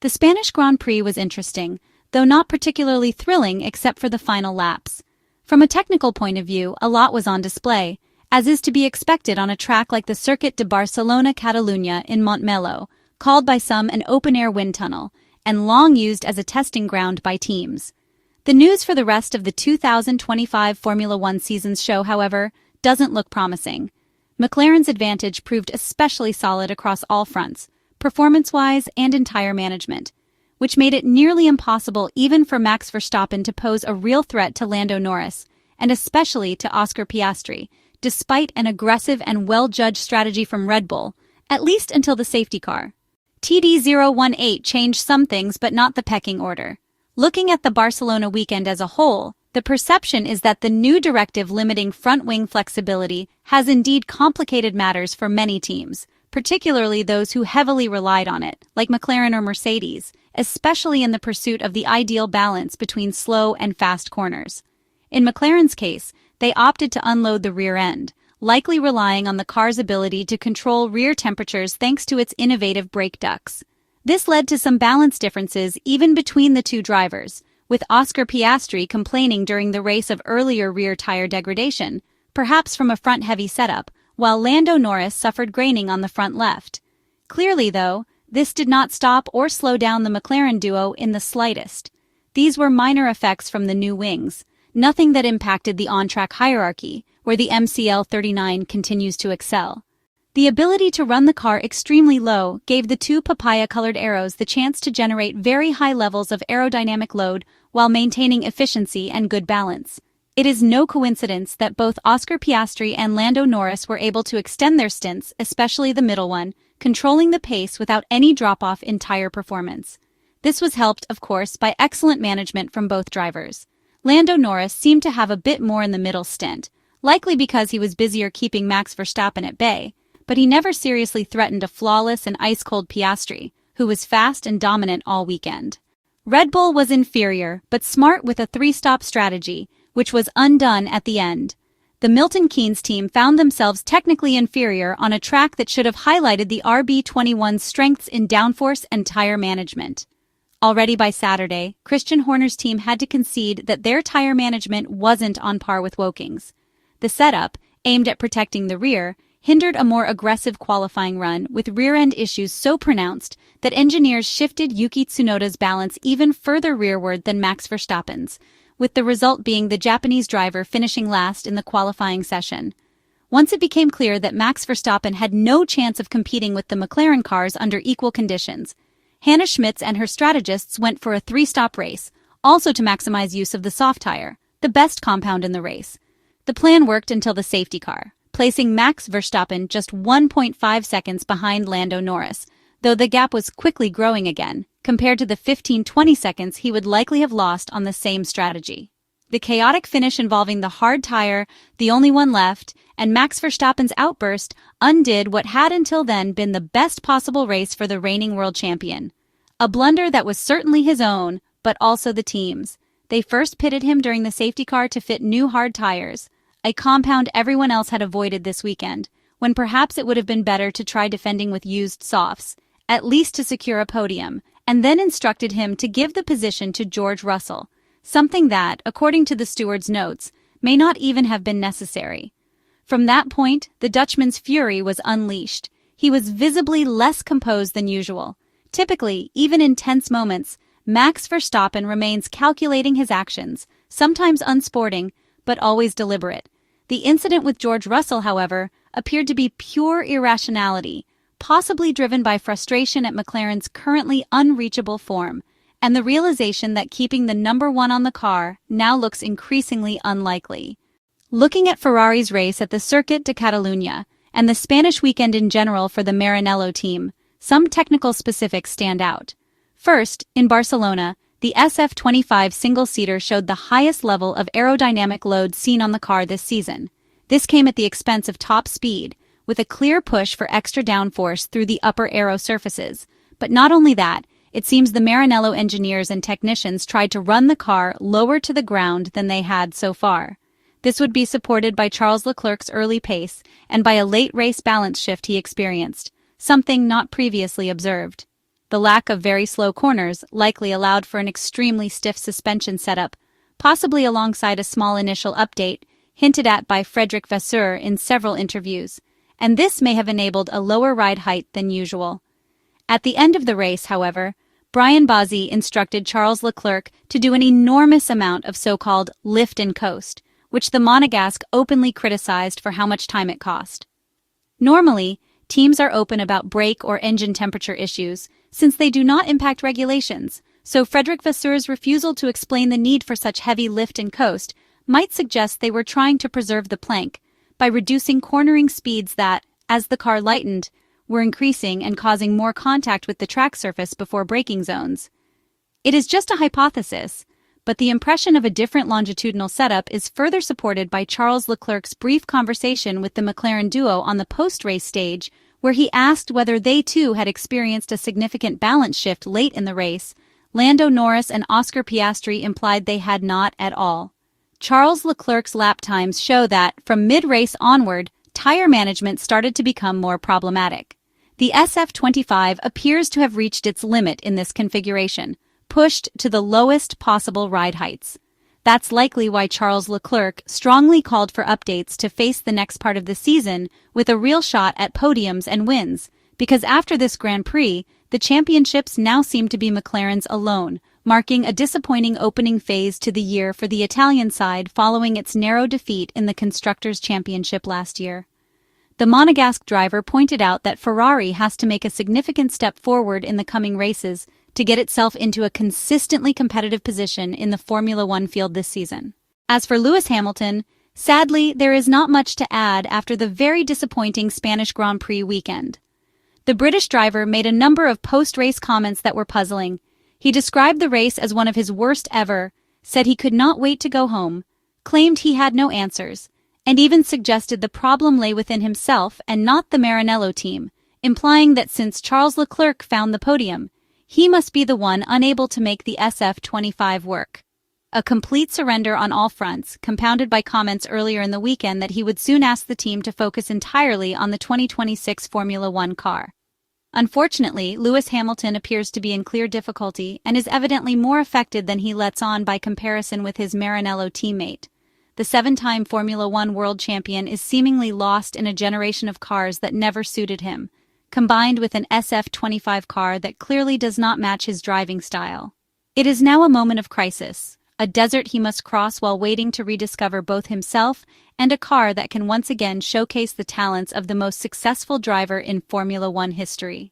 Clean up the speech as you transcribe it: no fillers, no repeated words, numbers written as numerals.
The Spanish Grand Prix was interesting, though not particularly thrilling except for the final laps. From a technical point of view, a lot was on display, as is to be expected on a track like the Circuit de Catalunya in Maranello, called by some an open-air wind tunnel, and long used as a testing ground by teams. The news for the rest of the 2025 Formula One season's show, however, doesn't look promising. McLaren's advantage proved especially solid across all fronts, performance-wise and in tire management, which made it nearly impossible even for Max Verstappen to pose a real threat to Lando Norris, and especially to Oscar Piastri, despite an aggressive and well-judged strategy from Red Bull, at least until the safety car. TD018 changed some things but not the pecking order. Looking at the Barcelona weekend as a whole, the perception is that the new directive limiting front-wing flexibility has indeed complicated matters for many teams, particularly those who heavily relied on it, like McLaren or Mercedes, especially in the pursuit of the ideal balance between slow and fast corners. In McLaren's case, they opted to unload the rear end, likely relying on the car's ability to control rear temperatures thanks to its innovative brake ducts. This led to some balance differences even between the two drivers, with Oscar Piastri complaining during the race of earlier rear tire degradation, perhaps from a front-heavy setup, while Lando Norris suffered graining on the front left. Clearly, though, this did not stop or slow down the McLaren duo in the slightest. These were minor effects from the new wings, nothing that impacted the on-track hierarchy, where the MCL39 continues to excel. The ability to run the car extremely low gave the two papaya-colored aeros the chance to generate very high levels of aerodynamic load while maintaining efficiency and good balance. It is no coincidence that both Oscar Piastri and Lando Norris were able to extend their stints, especially the middle one, controlling the pace without any drop-off in tire performance. This was helped, of course, by excellent management from both drivers. Lando Norris seemed to have a bit more in the middle stint, likely because he was busier keeping Max Verstappen at bay, but he never seriously threatened a flawless and ice-cold Piastri, who was fast and dominant all weekend. Red Bull was inferior, but smart with a three-stop strategy, which was undone at the end. The Milton Keynes team found themselves technically inferior on a track that should have highlighted the RB21's strengths in downforce and tire management. Already by Saturday, Christian Horner's team had to concede that their tire management wasn't on par with Woking's. The setup, aimed at protecting the rear, hindered a more aggressive qualifying run with rear-end issues so pronounced that engineers shifted Yuki Tsunoda's balance even further rearward than Max Verstappen's, with the result being the Japanese driver finishing last in the qualifying session. Once it became clear that Max Verstappen had no chance of competing with the McLaren cars under equal conditions, Hannah Schmitz and her strategists went for a three-stop race, also to maximize use of the soft tire, the best compound in the race. The plan worked until the safety car, placing Max Verstappen just 1.5 seconds behind Lando Norris, though the gap was quickly growing again, compared to the 15-20 seconds he would likely have lost on the same strategy. The chaotic finish involving the hard tire, the only one left, and Max Verstappen's outburst undid what had until then been the best possible race for the reigning world champion. A blunder that was certainly his own, but also the team's. They first pitted him during the safety car to fit new hard tires, a compound everyone else had avoided this weekend, when perhaps it would have been better to try defending with used softs, at least to secure a podium, and then instructed him to give the position to George Russell, something that, according to the steward's notes, may not even have been necessary. From that point, the Dutchman's fury was unleashed. He was visibly less composed than usual. Typically, even in tense moments, Max Verstappen remains calculating his actions, sometimes unsporting, but always deliberate. The incident with George Russell, however, appeared to be pure irrationality, possibly driven by frustration at McLaren's currently unreachable form, and the realization that keeping the number one on the car now looks increasingly unlikely. Looking at Ferrari's race at the Circuit de Catalunya, and the Spanish weekend in general for the Maranello team, some technical specifics stand out. First, in Barcelona, the SF25 single-seater showed the highest level of aerodynamic load seen on the car this season. This came at the expense of top speed, with a clear push for extra downforce through the upper aero surfaces. But not only that, it seems the Maranello engineers and technicians tried to run the car lower to the ground than they had so far. This would be supported by Charles Leclerc's early pace and by a late race balance shift he experienced, something not previously observed. The lack of very slow corners likely allowed for an extremely stiff suspension setup, possibly alongside a small initial update, hinted at by Frederic Vasseur in several interviews, and this may have enabled a lower ride height than usual. At the end of the race, however, Brian Bozzi instructed Charles Leclerc to do an enormous amount of so-called lift and coast, which the Monegasque openly criticized for how much time it cost. Normally, teams are open about brake or engine temperature issues, since they do not impact regulations, so Frederic Vasseur's refusal to explain the need for such heavy lift and coast might suggest they were trying to preserve the plank by reducing cornering speeds that, as the car lightened, were increasing and causing more contact with the track surface before braking zones. It is just a hypothesis, but the impression of a different longitudinal setup is further supported by Charles Leclerc's brief conversation with the McLaren duo on the post-race stage, where he asked whether they too had experienced a significant balance shift late in the race. Lando Norris and Oscar Piastri implied they had not at all. Charles Leclerc's lap times show that, from mid-race onward, tire management started to become more problematic. The SF25 appears to have reached its limit in this configuration, pushed to the lowest possible ride heights. That's likely why Charles Leclerc strongly called for updates to face the next part of the season with a real shot at podiums and wins, because after this Grand Prix, the championships now seem to be McLaren's alone, marking a disappointing opening phase to the year for the Italian side following its narrow defeat in the Constructors' Championship last year. The Monegasque driver pointed out that Ferrari has to make a significant step forward in the coming races to get itself into a consistently competitive position in the Formula One field this season. As for Lewis Hamilton, sadly, there is not much to add after the very disappointing Spanish Grand Prix weekend. The British driver made a number of post-race comments that were puzzling. He described the race as one of his worst ever, said he could not wait to go home, claimed he had no answers, and even suggested the problem lay within himself and not the Maranello team, implying that since Charles Leclerc found the podium, he must be the one unable to make the SF25 work. A complete surrender on all fronts, compounded by comments earlier in the weekend that he would soon ask the team to focus entirely on the 2026 Formula One car. Unfortunately, Lewis Hamilton appears to be in clear difficulty and is evidently more affected than he lets on by comparison with his Maranello teammate. The 7-time Formula One world champion is seemingly lost in a generation of cars that never suited him, combined with an SF25 car that clearly does not match his driving style. It is now a moment of crisis, a desert he must cross while waiting to rediscover both himself and a car that can once again showcase the talents of the most successful driver in Formula One history.